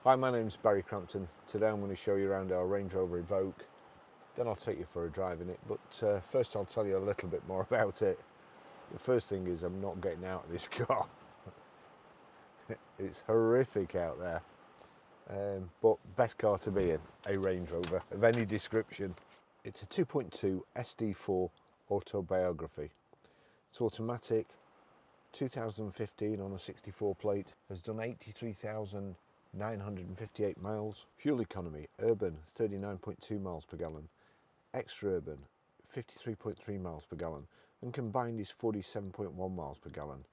Hi, my name's Barry Crampton. Today I'm going to show you around our Range Rover Evoque. Then I'll take you for a drive in it, but first I'll tell you a little bit more about it. The first thing is I'm not getting out of this car. It's horrific out there, but best car to be in, a Range Rover of any description. It's a 2.2 SD4 Autobiography. It's automatic, 2015 on a 64 plate, has done 83,958 miles. Fuel economy, urban 39.2 miles per gallon, extra urban 53.3 miles per gallon, and combined is 47.1 miles per gallon.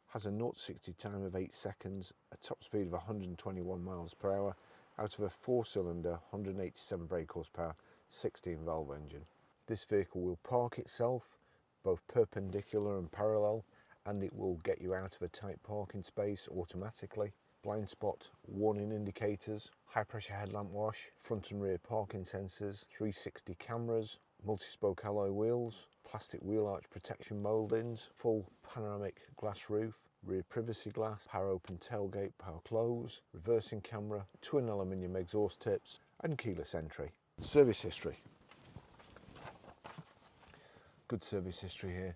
Has a 0 to 60 time of 8 seconds, a top speed of 121 miles per hour out of a 4-cylinder 187 brake horsepower 16 valve engine. This vehicle will park itself both perpendicular and parallel, and it will get you out of a tight parking space automatically. Blind spot warning indicators, high pressure headlamp wash, front and rear parking sensors, 360 cameras, multi-spoke alloy wheels, plastic wheel arch protection mouldings, full panoramic glass roof, rear privacy glass, power open tailgate, power close, reversing camera, twin aluminium exhaust tips, and keyless entry. Service history. Good service history here.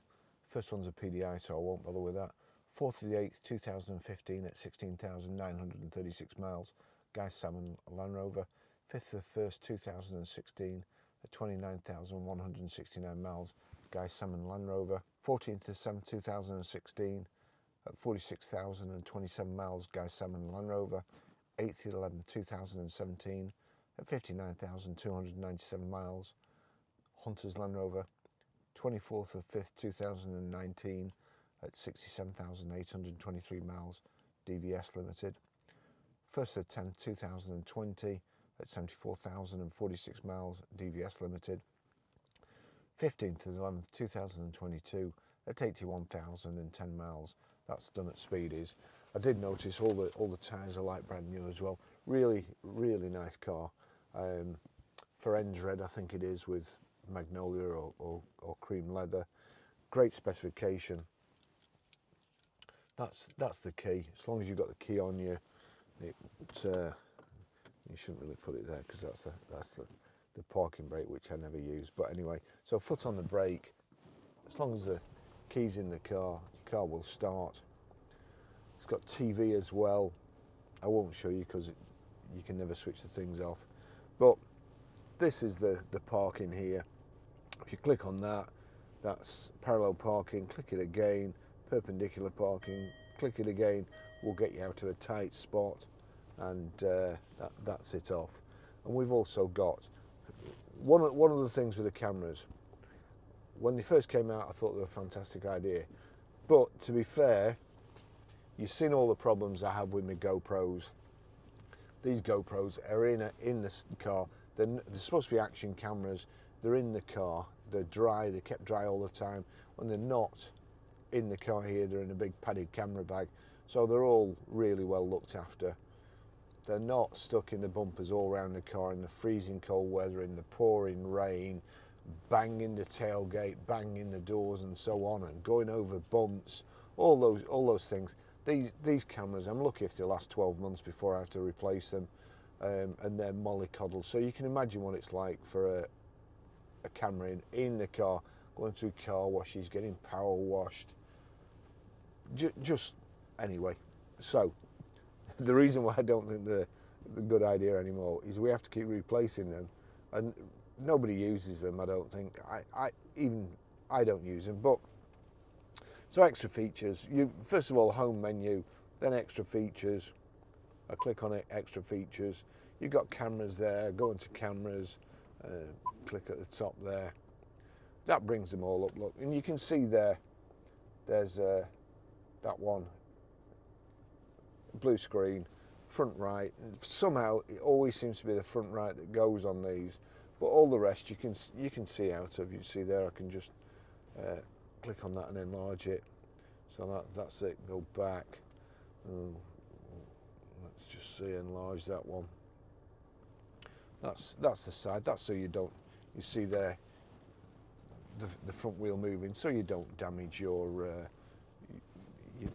First one's a PDI, so I won't bother with that. 4th of the 8th, 2015 at 16,936 miles, Guy Salmon Land Rover. 5th of the 1st, 2016 at 29,169 miles, Guy Salmon Land Rover. 14th of 7th, 2016 at 46,027 miles, Guy Salmon Land Rover. 8th of 11th, 2017 at 59,297 miles, Hunter's Land Rover. 24th of 5th, 2019 at 67,823 miles, DVS Limited. 1st of 10th, 2020 at 74,046 miles, DVS Limited. 15th of 11th, 2022 at 81,010 miles. That's done at Speedies. I did notice all the tyres are like brand new as well. Really nice car. For ends red, I think it is, with magnolia or cream leather. Great specification. That's the key. As long as you've got the key on you, you shouldn't really put it there because that's the parking brake, which I never use. But anyway, so foot on the brake. As long as the key's in the car will start. It's got TV as well. I won't show you because you can never switch the things off. But this is the parking here. If you click on that, that's parallel parking. Click it again, perpendicular parking. Click it again, will get you out of a tight spot, and that's it off. And we've also got one of the things with the cameras. When they first came out, I thought they were a fantastic idea. But to be fair, you've seen all the problems I have with my GoPros. These GoPros are in the car. They're supposed to be action cameras. They're in the car, they're dry, they're kept dry all the time. When they're not in the car here, they're in a big padded camera bag. So they're all really well looked after. They're not stuck in the bumpers all around the car in the freezing cold weather, in the pouring rain, banging the tailgate, banging the doors and so on, and going over bumps, all those things. These cameras, I'm lucky if they last 12 months before I have to replace them, and they're mollycoddled. So you can imagine what it's like for a camera in the car, going through car washes, getting power washed. Just anyway. So the reason why I don't think they're a good idea anymore is we have to keep replacing them, and nobody uses them. I don't think. I don't use them. But so extra features. You first of all, home menu, then extra features. I click on it, extra features. You've got cameras there. Go into cameras. Click at the top there. That brings them all up. Look, and you can see there's that one blue screen, front right. Somehow it always seems to be the front right that goes on these, but all the rest you can see out of. You see there, I can just click on that and enlarge it. So that's it. Go back. Let's just see, enlarge that one. That's the side. That's so you see there the front wheel moving, so you don't damage you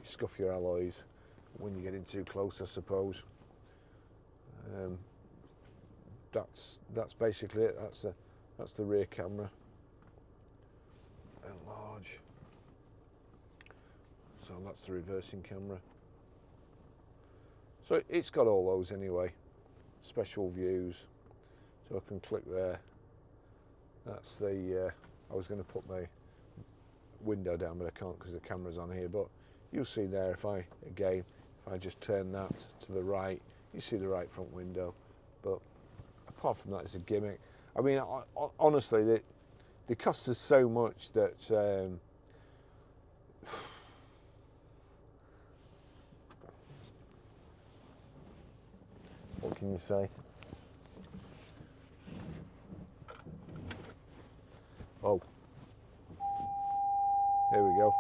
scuff your alloys when you get in too close, I suppose. that's basically it. That's the rear camera. Enlarge. So that's the reversing camera. So it's got all those anyway. Special views. So I can click there. That's the. I was going to put my window down, but I can't because the camera's on here. But you'll see there if I just turn that to the right, you see the right front window. But apart from that, it's a gimmick. I mean, honestly, they cost us so much that what can you say? Oh, there we go.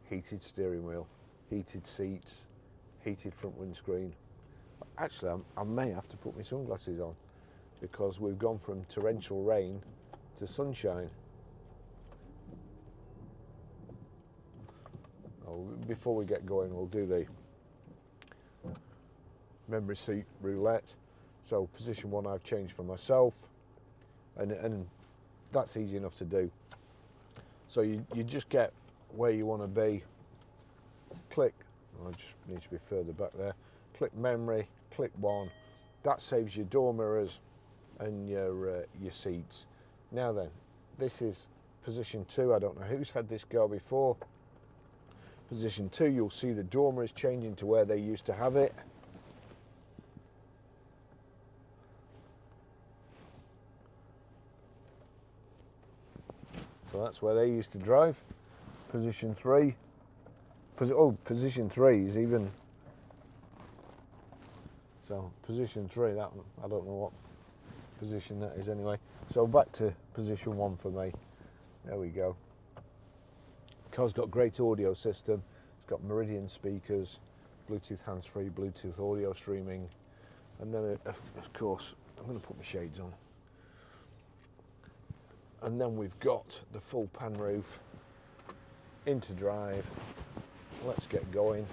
Heated steering wheel, heated seats, heated front windscreen. Actually, I may have to put my sunglasses on because we've gone from torrential rain to sunshine. Oh, before we get going, we'll do the memory seat roulette. So position 1 I've changed for myself, and that's easy enough to do. So you just get where you want to be. Click, I just need to be further back there. Click memory, click 1. That saves your door mirrors and your seats. Now then, this is position 2. I don't know who's had this car before. Position 2, you'll see the door mirrors changing to where they used to have it. So that's where they used to drive. Position 3. Position 3 is even. So position 3, that I don't know what position that is anyway. So back to position 1 for me. There we go. Car's got great audio system. It's got Meridian speakers, Bluetooth hands-free, Bluetooth audio streaming, and then of course I'm going to put my shades on. And then we've got the full pan roof, into drive. Let's get going.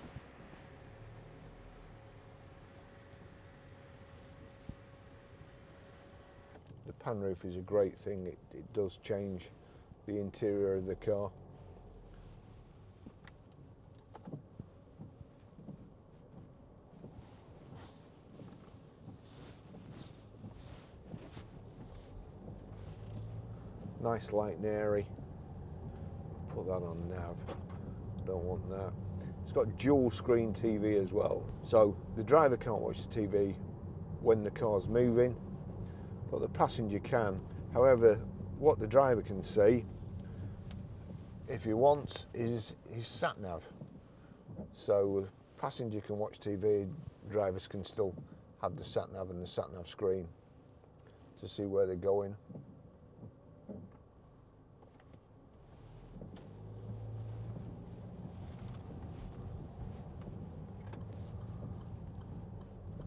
The pan roof is a great thing. It does change the interior of the car. Nice light and airy. Put that on nav. Don't want that. It's got dual screen TV as well. So the driver can't watch the TV when the car's moving, but the passenger can. However, what the driver can see, if he wants, is his sat nav. So the passenger can watch TV, drivers can still have the sat nav and the sat nav screen to see where they're going.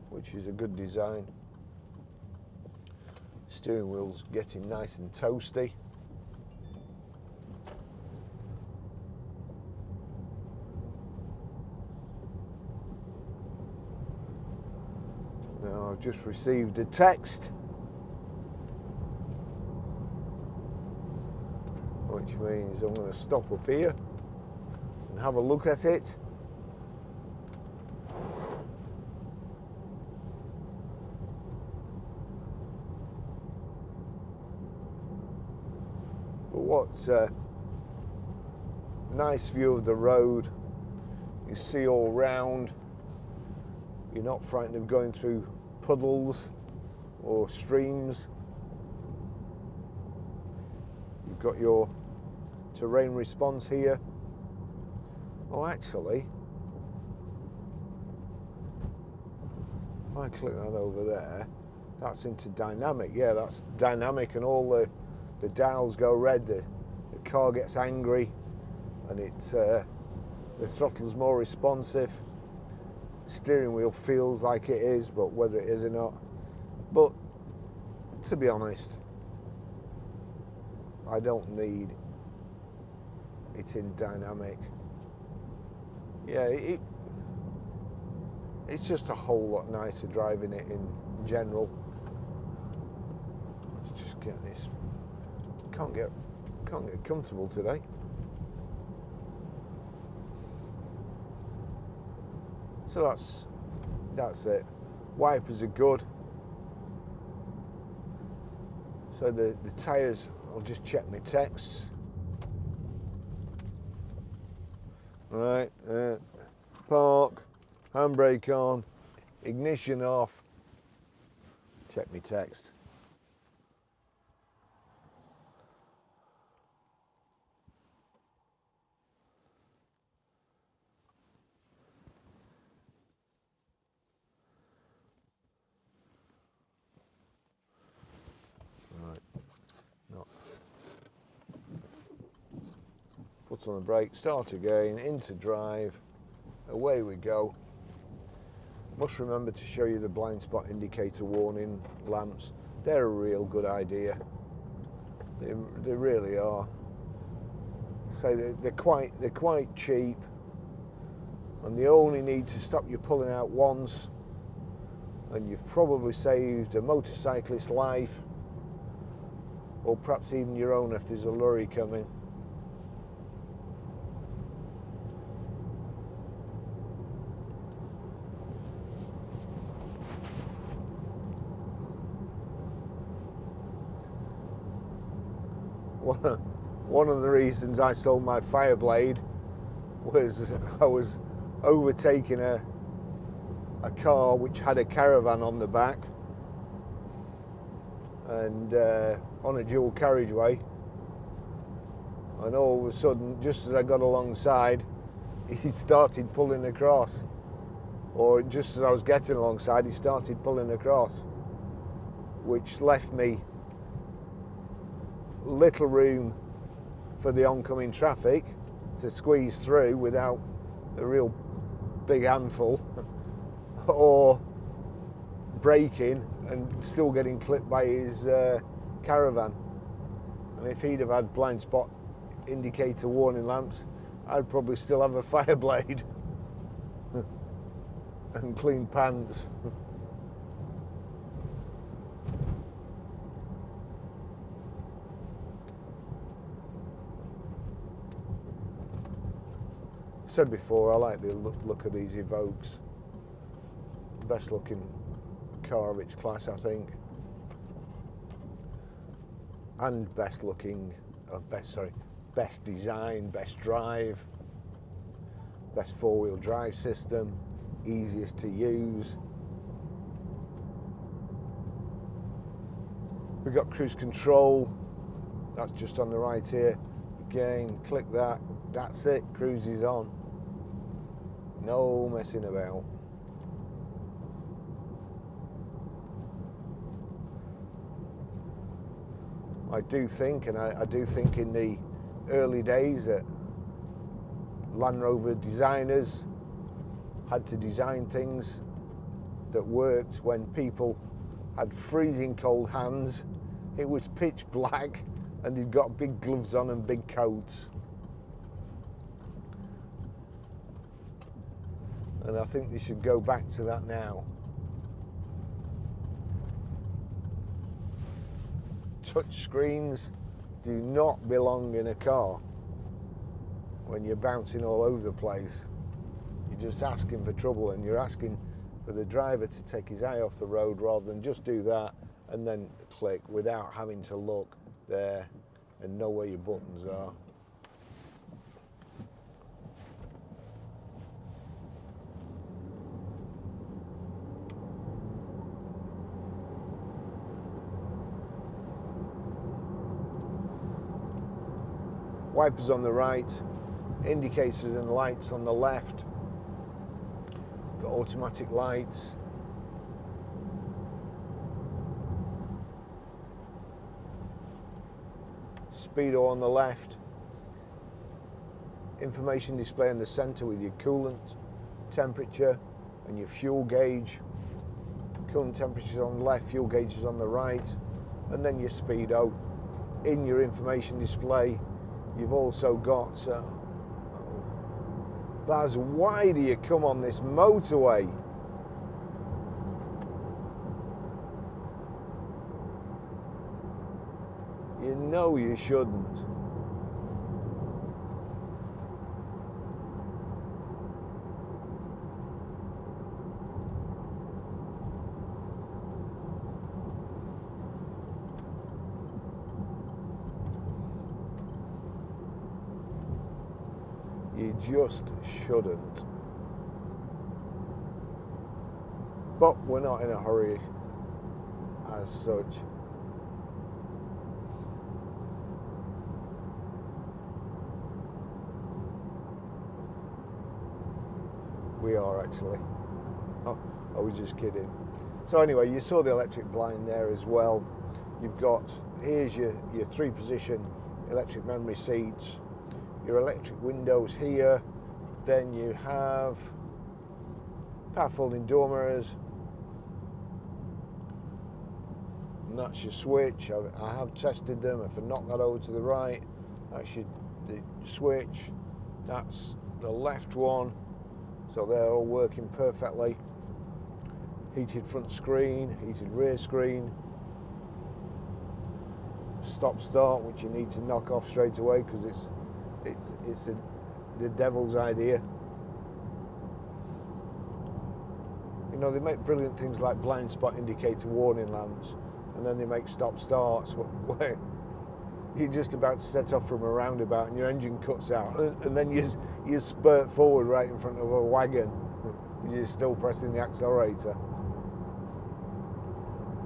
Which is a good design. Steering wheel's getting nice and toasty. Now I've just received a text, which means I'm going to stop up here and have a look at it. What a nice view of the road. You see all round. You're not frightened of going through puddles or streams. You've got your terrain response here. Oh, actually, if I click that over there, that's into dynamic. Yeah, that's dynamic, and all the dials go red, the car gets angry, and the throttle's more responsive. Steering wheel feels like it is, but whether it is or not. But to be honest, I don't need it's in dynamic. Yeah, it's just a whole lot nicer driving it in general. Let's just get this. Can't get comfortable today. So that's it. Wipers are good. So the tyres, I'll just check my texts. Right, park, handbrake on, ignition off, check my text. Right, no. Put on the brake, start again, into drive, away we go. Must remember to show you the blind spot indicator warning lamps. They're a real good idea. They really are. So they're quite cheap, and they only need to stop you pulling out once, and you've probably saved a motorcyclist's life, or perhaps even your own if there's a lorry coming. One of the reasons I sold my Fireblade was I was overtaking a car which had a caravan on the back, and on a dual carriageway, and all of a sudden, just as I got alongside, he started pulling across, or just as I was getting alongside, he started pulling across, which left me little room for the oncoming traffic to squeeze through without a real big handful, or braking and still getting clipped by his caravan. And if he'd have had blind spot indicator warning lamps, I'd probably still have a Fireblade and clean pants. Said before, I like the look of these Evoques. Best looking car of its class, I think, and best design, best drive, best four-wheel drive system, easiest to use. We've got cruise control, that's just on the right here. Again, click that, that's it, cruise is on. No messing about. I do think in the early days that Land Rover designers had to design things that worked when people had freezing cold hands, it was pitch black, and they'd got big gloves on and big coats. And I think they should go back to that now. Touch screens do not belong in a car when you're bouncing all over the place. You're just asking for trouble, and you're asking for the driver to take his eye off the road rather than just do that and then click without having to look there and know where your buttons are. Wipers on the right, indicators and lights on the left. Got automatic lights. Speedo on the left. Information display in the center with your coolant temperature and your fuel gauge. Coolant temperatures on the left, fuel gauges on the right, and then your speedo. In your information display, You've also got Baz, why do you come on this motorway? You know you shouldn't. You just shouldn't. But we're not in a hurry as such. We are actually. Oh, I was just kidding. So anyway, you saw the electric blind there as well. You've got, here's your 3-position electric memory seats, your electric windows here. Then you have power folding door mirrors. And that's your switch. I have tested them. If I knock that over to the right, that's the switch. That's the left one. So they're all working perfectly. Heated front screen, heated rear screen. Stop start, which you need to knock off straight away because it's the devil's idea. You know, they make brilliant things like blind spot indicator warning lamps, and then they make stop starts where you're just about to set off from a roundabout and your engine cuts out, and then you spurt forward right in front of a wagon. You're still pressing the accelerator.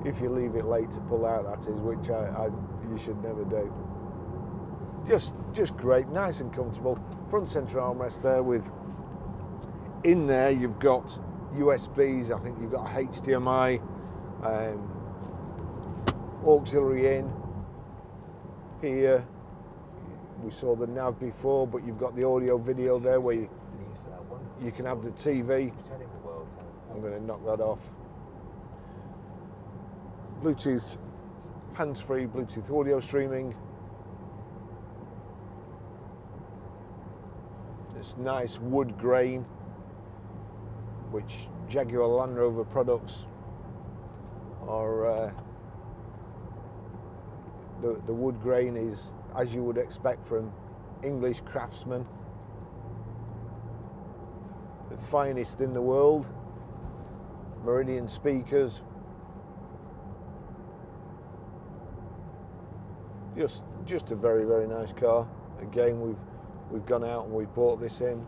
If you leave it late to pull out, that is, which you should never do. Just great, nice and comfortable. Front centre armrest there with, in there you've got USBs, I think you've got a HDMI, auxiliary in. Here, we saw the nav before, but you've got the audio video there where you can have the TV. I'm going to knock that off. Bluetooth, hands-free Bluetooth audio streaming. This nice wood grain, which Jaguar Land Rover products are. The wood grain is, as you would expect from English craftsmen, the finest in the world. Meridian speakers. Just a very, very nice car. Again, we've gone out and we've bought this in.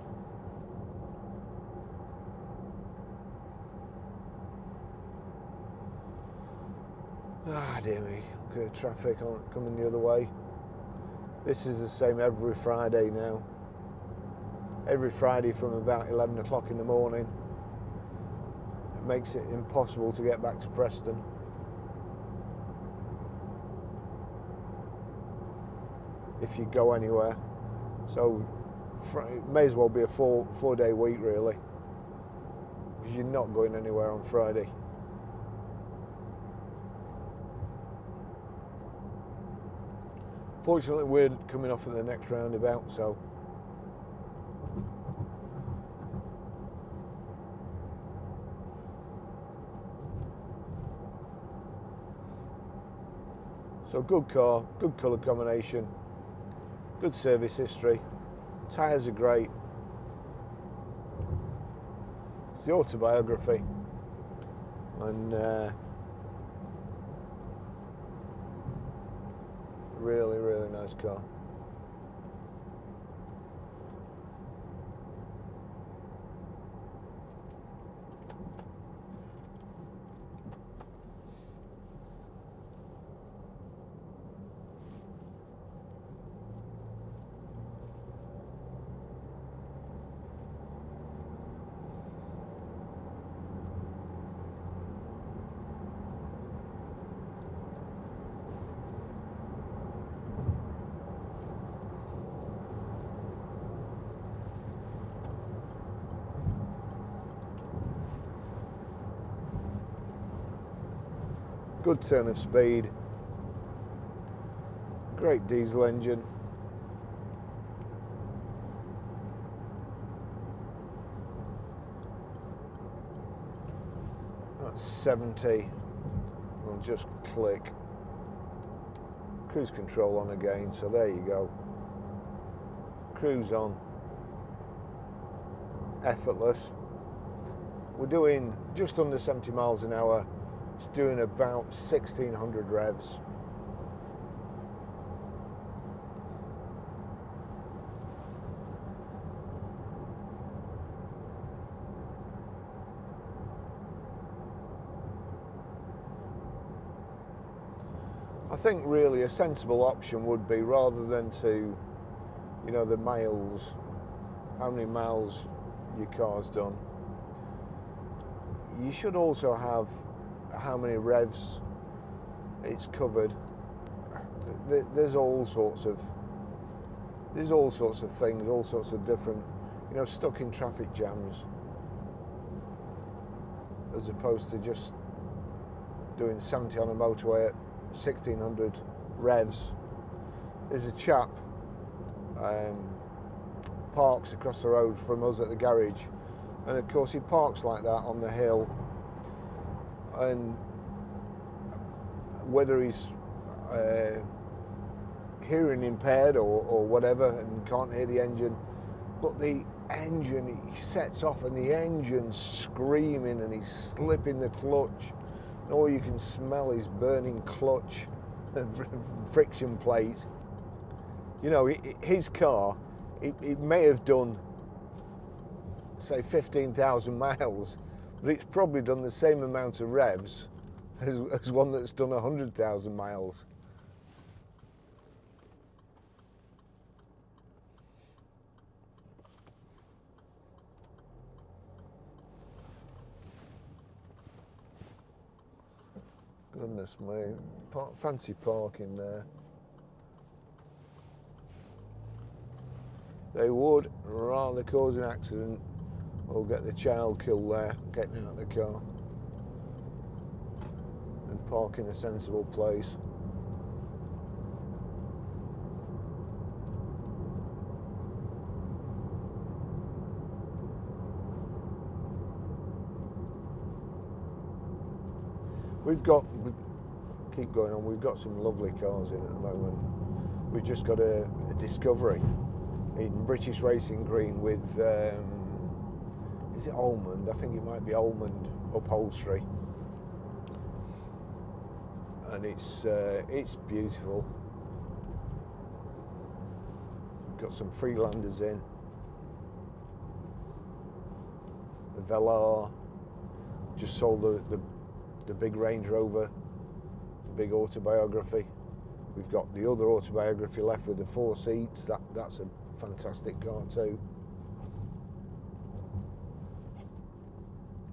Ah, dear me, look at the traffic coming the other way. This is the same every Friday now. Every Friday from about 11 o'clock in the morning. It makes it impossible to get back to Preston. If you go anywhere. So it may as well be a four-day week really, because you're not going anywhere on Friday. Fortunately, we're coming off at the next roundabout, so good car, good colour combination, good service history, tyres are great. It's the Autobiography, and really, really nice car. Good turn of speed, great diesel engine, That's 70. We'll just click cruise control on again, so there you go. Cruise on. Effortless. We're doing just under 70 miles an hour. It's doing about 1600 revs. I think really a sensible option would be, rather than to, you know, the miles, how many miles your car's done, you should also have how many revs it's covered. There's all sorts of things, all sorts of different, you know, stuck in traffic jams, as opposed to just doing 70 on a motorway at 1600 revs. There's a chap parks across the road from us at the garage, and of course he parks like that on the hill, and whether he's hearing impaired or whatever and can't hear the engine, but the engine, he sets off and the engine's screaming and he's slipping the clutch, and all you can smell is burning clutch and friction plate. You know, his car, it may have done, say, 15,000 miles, but it's probably done the same amount of revs as one that's done 100,000 miles. Goodness me, fancy parking there. They would rather cause an accident or get the child killed there, getting out of the car, and park in a sensible place. Keep going on, we've got some lovely cars in at the moment. We've just got a Discovery in British Racing Green with, is it Almond? I think it might be Almond upholstery. And it's beautiful. Got some Freelanders in. The Velar. Just sold the big Range Rover, the big Autobiography. We've got the other Autobiography left with the 4 seats. That's a fantastic car too.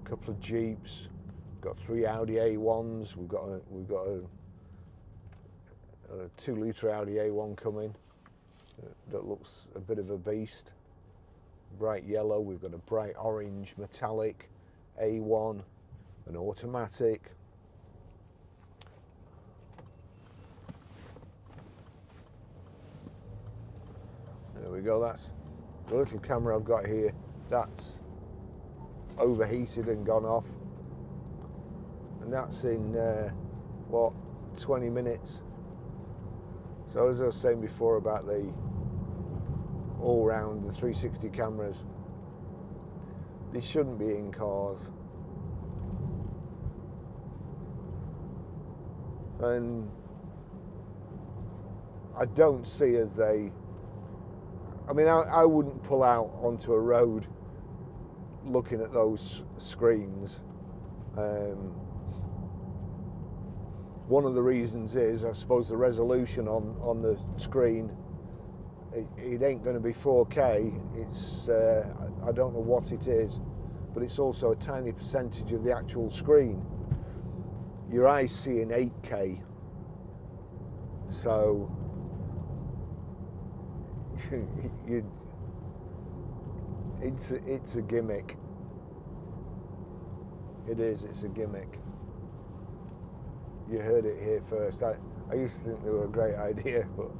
A couple of Jeeps. Got 3 Audi A1s. We've got a 2-litre Audi A1 coming that looks a bit of a beast. Bright yellow. We've got a bright orange metallic A1, an automatic. There we go. That's the little camera I've got here. That's overheated and gone off, and that's in what, 20 minutes. So as I was saying before about the all-round, the 360 cameras, these shouldn't be in cars, and I don't see as they, I mean, I wouldn't pull out onto a road looking at those screens. One of the reasons is, I suppose, the resolution on the screen. It ain't going to be 4K. It's I don't know what it is, but it's also a tiny percentage of the actual screen. Your eyes see in 8K, so it's a gimmick. It is. It's a gimmick. You heard it here first. I used to think they were a great idea, but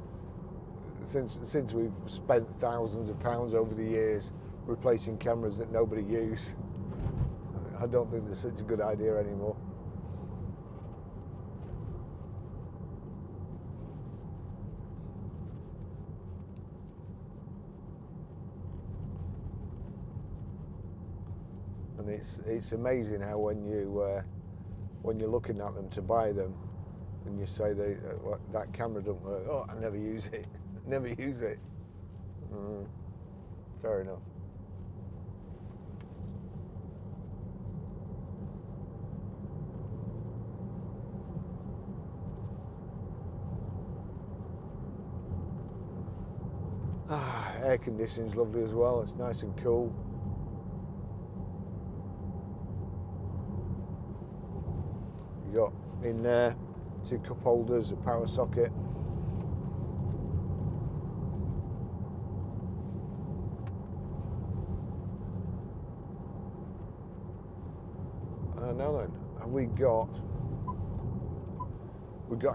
since we've spent thousands of pounds over the years replacing cameras that nobody uses, I don't think that's such a good idea anymore. And it's amazing how when you're looking at them to buy them, and you say that camera don't work, oh, I never use it, never use it. Fair enough. Air conditioning's lovely as well. It's nice and cool. You got in there 2 cup holders, a power socket. Now then, have we got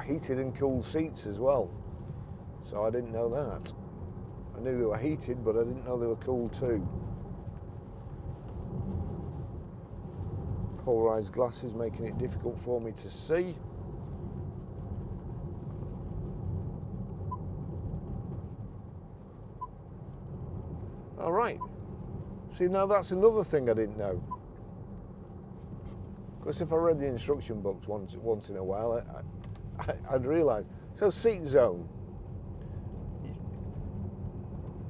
heated and cooled seats as well. So I didn't know that. I knew they were heated, but I didn't know they were cooled too. Polarised glasses making it difficult for me to see. All right. See, now that's another thing I didn't know. Because if I read the instruction books once in a while, I'd realise. So seat zone.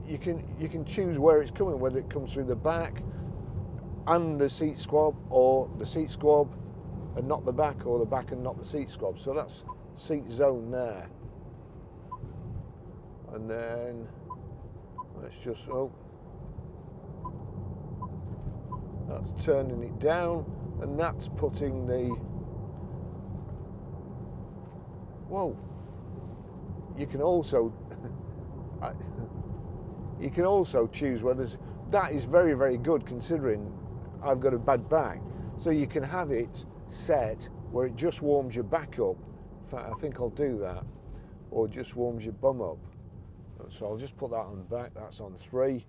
You can choose where it's coming, whether it comes through the back and the seat squab, or the seat squab and not the back, or the back and not the seat squab. So that's seat zone there. And then let's just, that's turning it down, and that's putting the, whoa, you can also choose whether, that is very, very good considering I've got a bad back. So you can have it set where it just warms your back up. In fact, I think I'll do that. Or just warms your bum up. So I'll just put that on the back, that's on 3.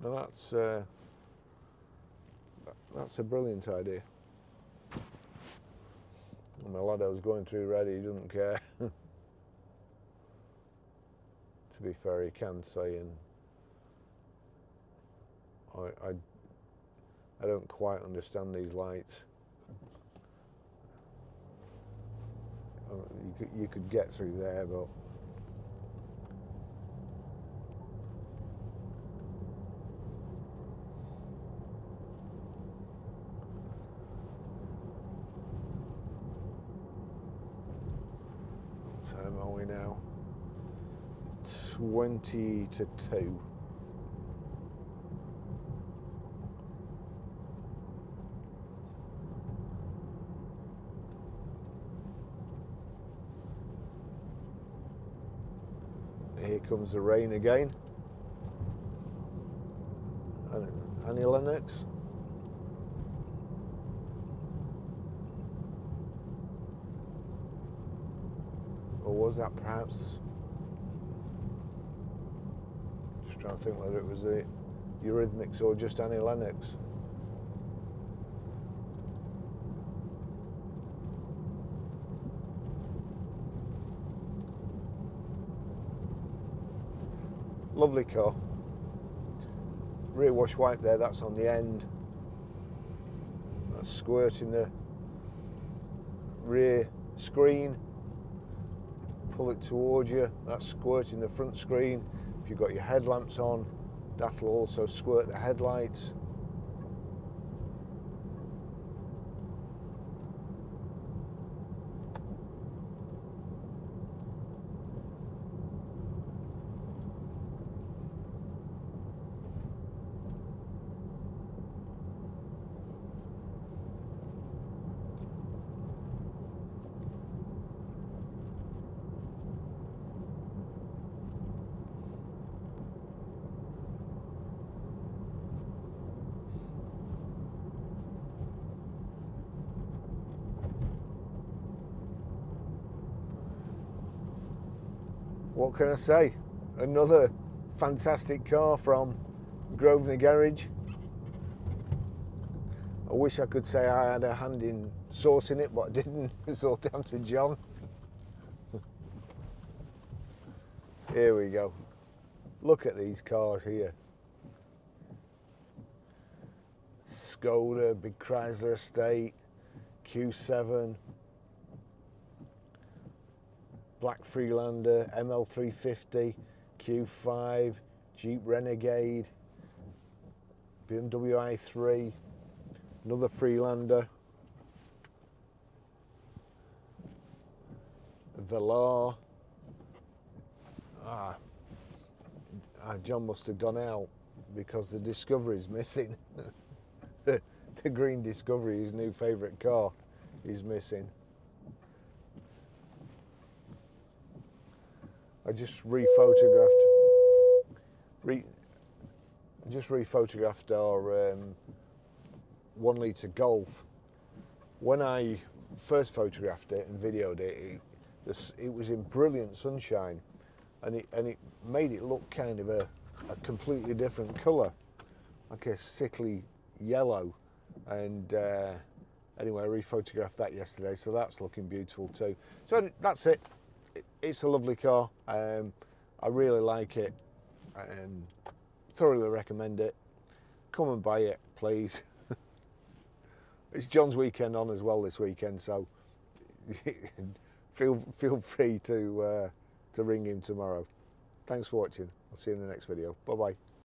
Now that's a brilliant idea. And the lad I was going through red, he doesn't care. To be fair, he can say, and I don't quite understand these lights. You could get through there, but what time are we now? 20 to 2. Here comes the rain again. Annie Lennox. Or was that perhaps? Just trying to think whether it was the Eurythmics or just Annie Lennox. Lovely car. Rear wash wipe there, that's on the end. That's squirting the rear screen. Pull it towards you, that's squirting the front screen. If you've got your headlamps on, that'll also squirt the headlights. what can I say? Another fantastic car from Grosvenor Garage. I wish I could say I had a hand in sourcing it, but I didn't. It's all down to John. Here we go. Look at these cars here. Skoda, big Chrysler estate, Q7, black Freelander, ML350, Q5, Jeep Renegade, BMW i3, another Freelander, Velar. John must have gone out because the Discovery's missing. The green Discovery, his new favourite car, is missing. I just rephotographed our 1 litre Golf. When I first photographed it and videoed it, it was in brilliant sunshine, and it made it look kind of a completely different colour, like a sickly yellow. And anyway, I rephotographed that yesterday, so that's looking beautiful too. So that's it. It's a lovely car. I really like it. Thoroughly recommend it. Come and buy it, please. It's John's weekend on as well this weekend, so feel free to ring him tomorrow. Thanks for watching. I'll see you in the next video. Bye bye.